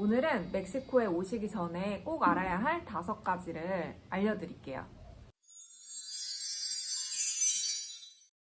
오늘은 멕시코에 오시기 전에 꼭 알아야 할 5가지를 알려드릴게요.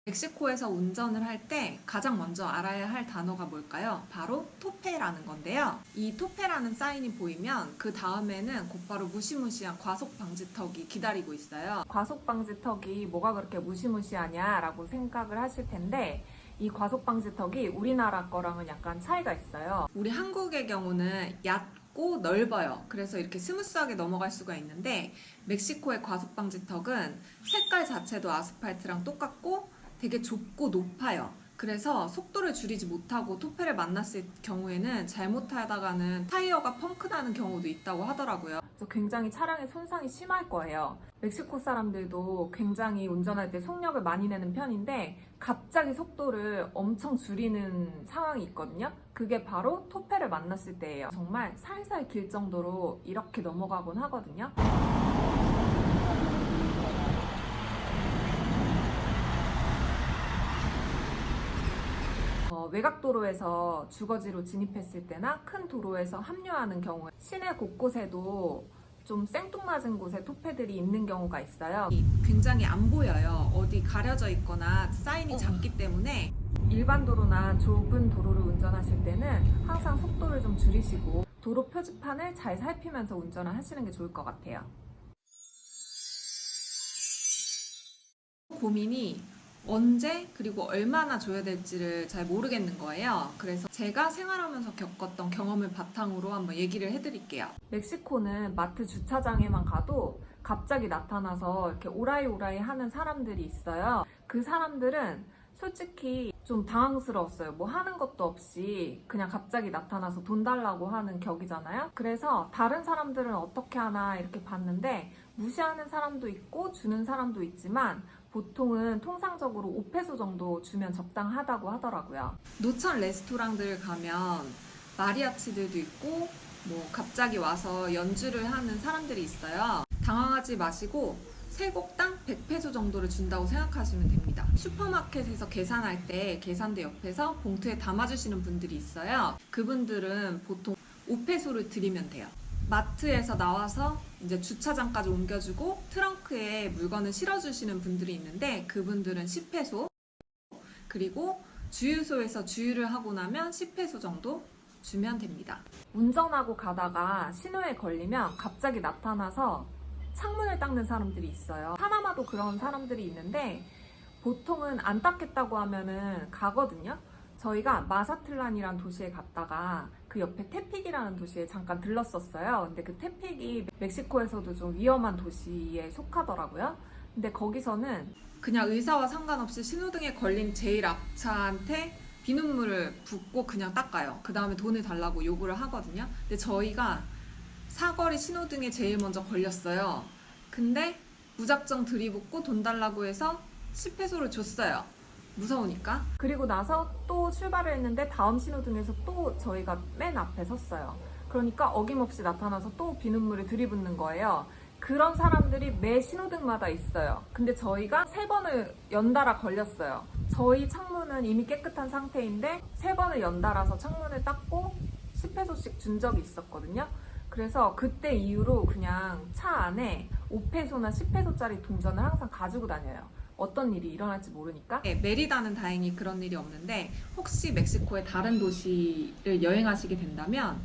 멕시코에서 운전을 할 때 가장 먼저 알아야 할 단어가 뭘까요? 바로 토페라는 건데요. 이 토페라는 사인이 보이면 그 다음에는 곧바로 무시무시한 과속방지턱이 기다리고 있어요. 과속방지턱이 뭐가 그렇게 무시무시하냐라고 생각을 하실 텐데 이 과속방지턱이 우리나라 거랑은 약간 차이가 있어요. 우리 한국의 경우는 얕고 넓어요. 그래서 이렇게 스무스하게 넘어갈 수가 있는데 멕시코의 과속방지턱은 색깔 자체도 아스팔트랑 똑같고 되게 좁고 높아요. 그래서 속도를 줄이지 못하고 토페를 만났을 경우에는 잘못하다가는 타이어가 펑크 나는 경우도 있다고 하더라고요. 그래서 굉장히 차량의 손상이 심할 거예요. 멕시코 사람들도 굉장히 운전할 때 속력을 많이 내는 편인데 갑자기 속도를 엄청 줄이는 상황이 있거든요. 그게 바로 토페를 만났을 때예요. 정말 살살 길 정도로 이렇게 넘어가곤 하거든요. 외곽도로에서 주거지로 진입했을 때나 큰 도로에서 합류하는 경우에 시내 곳곳에도 좀 생뚱맞은 곳에 토페들이 있는 경우가 있어요. 굉장히 안 보여요. 어디 가려져 있거나 사인이 작기 때문에 일반 도로나 좁은 도로를 운전하실 때는 항상 속도를 좀 줄이시고 도로 표지판을 잘 살피면서 운전을 하시는 게 좋을 것 같아요. 고민이 언제 그리고 얼마나 줘야 될지를 잘 모르겠는 거예요. 그래서 제가 생활하면서 겪었던 경험을 바탕으로 한번 얘기를 해드릴게요. 멕시코는 마트 주차장에만 가도 갑자기 나타나서 이렇게 오라이 하는 사람들이 있어요. 그 사람들은 솔직히 좀 당황스러웠어요. 뭐 하는 것도 없이 그냥 갑자기 나타나서 돈 달라고 하는 격이잖아요. 그래서 다른 사람들은 어떻게 하나 이렇게 봤는데 무시하는 사람도 있고 주는 사람도 있지만 보통은 통상적으로 5페소 정도 주면 적당하다고 하더라고요. 노천 레스토랑들 가면 마리아치들도 있고 뭐 갑자기 와서 연주를 하는 사람들이 있어요. 당황하지 마시고 세 곡당 100페소 정도를 준다고 생각하시면 됩니다. 슈퍼마켓에서 계산할 때 계산대 옆에서 봉투에 담아주시는 분들이 있어요. 그분들은 보통 5페소를 드리면 돼요. 마트에서 나와서 이제 주차장까지 옮겨주고 트렁크에 물건을 실어주시는 분들이 있는데 그분들은 10페소, 그리고 주유소에서 주유를 하고 나면 10페소 정도 주면 됩니다. 운전하고 가다가 신호에 걸리면 갑자기 나타나서 창문을 닦는 사람들이 있어요. 파나마도 그런 사람들이 있는데 보통은 안 닦겠다고 하면은 가거든요. 저희가 마사틀란이라는 도시에 갔다가 그 옆에 테픽이라는 도시에 잠깐 들렀었어요. 근데 그 테픽이 멕시코에서도 좀 위험한 도시에 속하더라고요. 근데 거기서는 그냥 의사와 상관없이 신호등에 걸린 제일 앞차한테 비눗물을 붓고 그냥 닦아요. 그 다음에 돈을 달라고 요구를 하거든요. 근데 저희가 사거리 신호등에 제일 먼저 걸렸어요. 근데 무작정 들이붓고 돈 달라고 해서 10페소를 줬어요. 무서우니까. 그리고 나서 또 출발을 했는데 다음 신호등에서 또 저희가 맨 앞에 섰어요. 그러니까 어김없이 나타나서 또 비눗물을 들이붓는 거예요. 그런 사람들이 매 신호등마다 있어요. 근데 저희가 3번을 연달아 걸렸어요. 저희 창문은 이미 깨끗한 상태인데 3번을 연달아서 창문을 닦고 10페소씩 준 적이 있었거든요. 그래서 그때 이후로 그냥 차 안에 5페소나 10페소짜리 동전을 항상 가지고 다녀요. 어떤 일이 일어날지 모르니까. 네, 메리다는 다행히 그런 일이 없는데 혹시 멕시코의 다른 도시를 여행하시게 된다면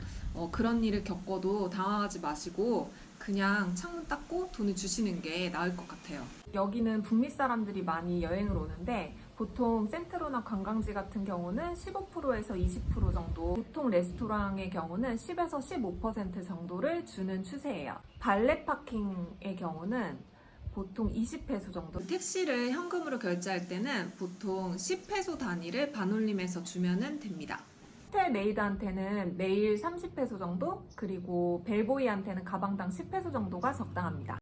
그런 일을 겪어도 당황하지 마시고 그냥 창문 닦고 돈을 주시는 게 나을 것 같아요. 여기는 북미 사람들이 많이 여행을 오는데 보통 센트로나 관광지 같은 경우는 15%에서 20% 정도, 보통 레스토랑의 경우는 10에서 15% 정도를 주는 추세예요. 발레 파킹의 경우는 보통 20페소 정도. 택시를 현금으로 결제할 때는 보통 10페소 단위를 반올림해서 주면 됩니다. 호텔 메이드한테는 매일 30페소 정도, 그리고 벨보이한테는 가방당 10페소 정도가 적당합니다.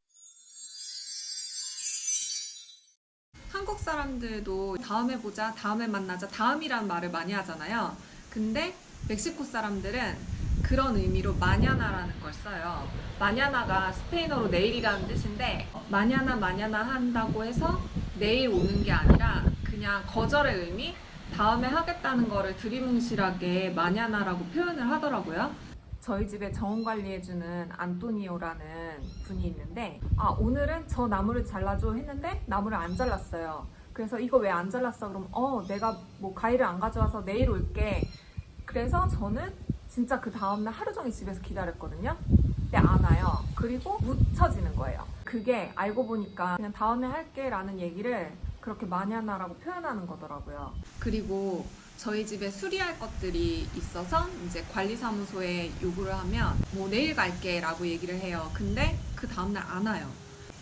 한국 사람들도 다음에 보자, 다음에 만나자, 다음이란 말을 많이 하잖아요. 근데 멕시코 사람들은 그런 의미로 마냐나라는 걸 써요. 마냐나가 스페인어로 내일이라는 뜻인데 마냐나 한다고 해서 내일 오는 게 아니라 그냥 거절의 의미? 다음에 하겠다는 거를 두리뭉실하게 마냐나라고 표현을 하더라고요. 저희 집에 정원 관리해주는 안토니오라는 분이 있는데 오늘은 저 나무를 잘라줘 했는데 나무를 안 잘랐어요. 그래서 이거 왜 안 잘랐어? 그럼 내가 뭐 가위를 안 가져와서 내일 올게. 그래서 저는 진짜 그 다음날 하루 종일 집에서 기다렸거든요. 근데 안 와요. 그리고 묻혀지는 거예요. 그게 알고 보니까 그냥 다음에 할게 라는 얘기를 그렇게 많이 하나라고 표현하는 거더라고요. 그리고 저희 집에 수리할 것들이 있어서 이제 관리사무소에 요구를 하면 뭐 내일 갈게 라고 얘기를 해요. 근데 그 다음날 안 와요.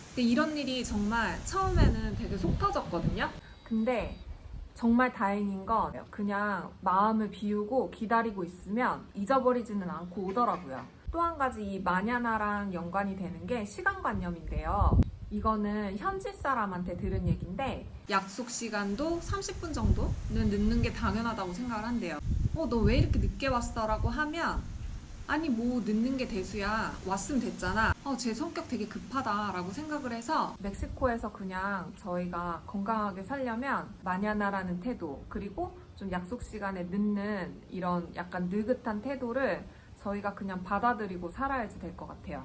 근데 이런 일이 정말 처음에는 되게 속 터졌거든요. 근데 정말 다행인 건 그냥 마음을 비우고 기다리고 있으면 잊어버리지는 않고 오더라고요. 또 한 가지 이 마냐나랑 연관이 되는 게 시간관념인데요. 이거는 현지 사람한테 들은 얘기인데 약속 시간도 30분 정도는 늦는 게 당연하다고 생각을 한대요. 너 왜 이렇게 늦게 왔어? 라고 하면 아니 뭐 늦는 게 대수야. 왔으면 됐잖아. 제 성격 되게 급하다 라고 생각을 해서 멕시코에서 그냥 저희가 건강하게 살려면 마냐나라는 태도 그리고 좀 약속 시간에 늦는 이런 약간 느긋한 태도를 저희가 그냥 받아들이고 살아야지 될 것 같아요.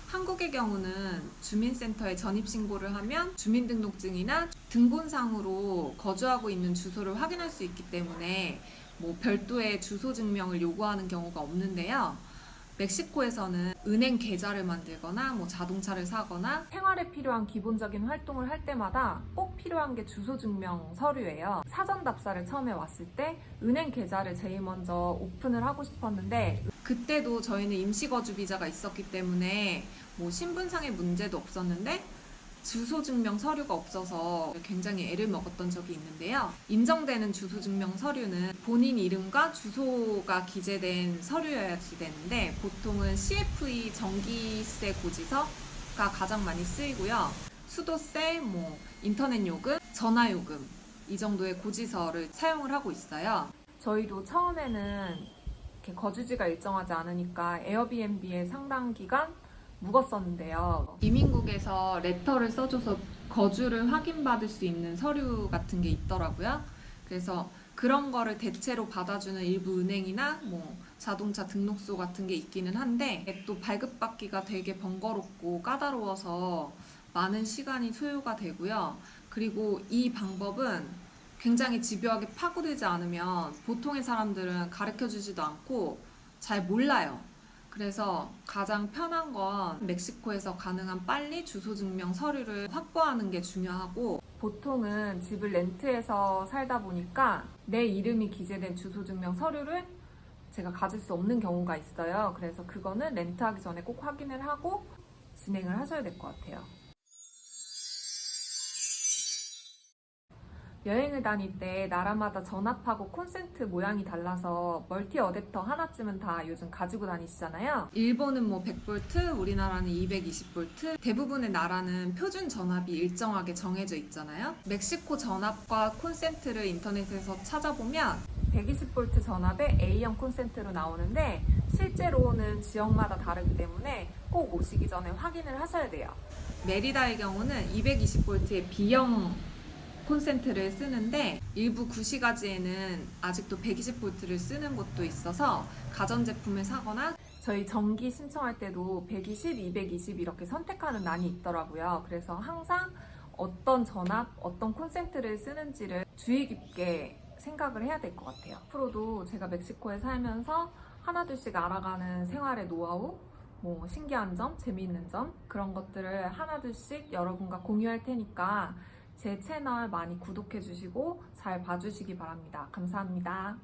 한국의 경우는 주민센터에 전입신고를 하면 주민등록증이나 등본상으로 거주하고 있는 주소를 확인할 수 있기 때문에 뭐 별도의 주소 증명을 요구하는 경우가 없는데요. 멕시코에서는 은행 계좌를 만들거나 뭐 자동차를 사거나 생활에 필요한 기본적인 활동을 할 때마다 꼭 필요한 게 주소 증명 서류예요. 사전 답사를 처음에 왔을 때 은행 계좌를 제일 먼저 오픈을 하고 싶었는데 그때도 저희는 임시거주 비자가 있었기 때문에 뭐 신분상의 문제도 없었는데 주소증명 서류가 없어서 굉장히 애를 먹었던 적이 있는데요. 인정되는 주소증명 서류는 본인 이름과 주소가 기재된 서류여야지 되는데 보통은 CFE 정기세 고지서가 가장 많이 쓰이고요. 수도세, 뭐 인터넷 요금, 전화 요금 이 정도의 고지서를 사용을 하고 있어요. 저희도 처음에는 이렇게 거주지가 일정하지 않으니까 에어비앤비에 상당 기간 묵었었는데요. 이민국에서 레터를 써줘서 거주를 확인받을 수 있는 서류 같은 게 있더라고요. 그래서 그런 거를 대체로 받아주는 일부 은행이나 뭐 자동차 등록소 같은 게 있기는 한데 또 발급받기가 되게 번거롭고 까다로워서 많은 시간이 소요가 되고요. 그리고 이 방법은 굉장히 집요하게 파고들지 않으면 보통의 사람들은 가르쳐주지도 않고 잘 몰라요. 그래서 가장 편한 건 멕시코에서 가능한 빨리 주소증명 서류를 확보하는 게 중요하고 보통은 집을 렌트해서 살다 보니까 내 이름이 기재된 주소증명 서류를 제가 가질 수 없는 경우가 있어요. 그래서 그거는 렌트하기 전에 꼭 확인을 하고 진행을 하셔야 될 것 같아요. 여행을 다닐 때 나라마다 전압하고 콘센트 모양이 달라서 멀티 어댑터 하나쯤은 다 요즘 가지고 다니시잖아요. 일본은 뭐 100V, 우리나라는 220V. 대부분의 나라는 표준 전압이 일정하게 정해져 있잖아요. 멕시코 전압과 콘센트를 인터넷에서 찾아보면 120V 전압의 A형 콘센트로 나오는데 실제로는 지역마다 다르기 때문에 꼭 오시기 전에 확인을 하셔야 돼요. 메리다의 경우는 220V의 B형 콘센트를 쓰는데 일부 구시가지에는 아직도 120V를 쓰는 곳도 있어서 가전제품을 사거나 저희 전기 신청할 때도 120, 220 이렇게 선택하는 난이 있더라고요. 그래서 항상 어떤 전압, 어떤 콘센트를 쓰는지를 주의 깊게 생각을 해야 될 것 같아요. 앞으로도 제가 멕시코에 살면서 하나둘씩 알아가는 생활의 노하우, 뭐 신기한 점, 재미있는 점 그런 것들을 하나둘씩 여러분과 공유할 테니까 제 채널 많이 구독해 주시고 잘 봐주시기 바랍니다. 감사합니다.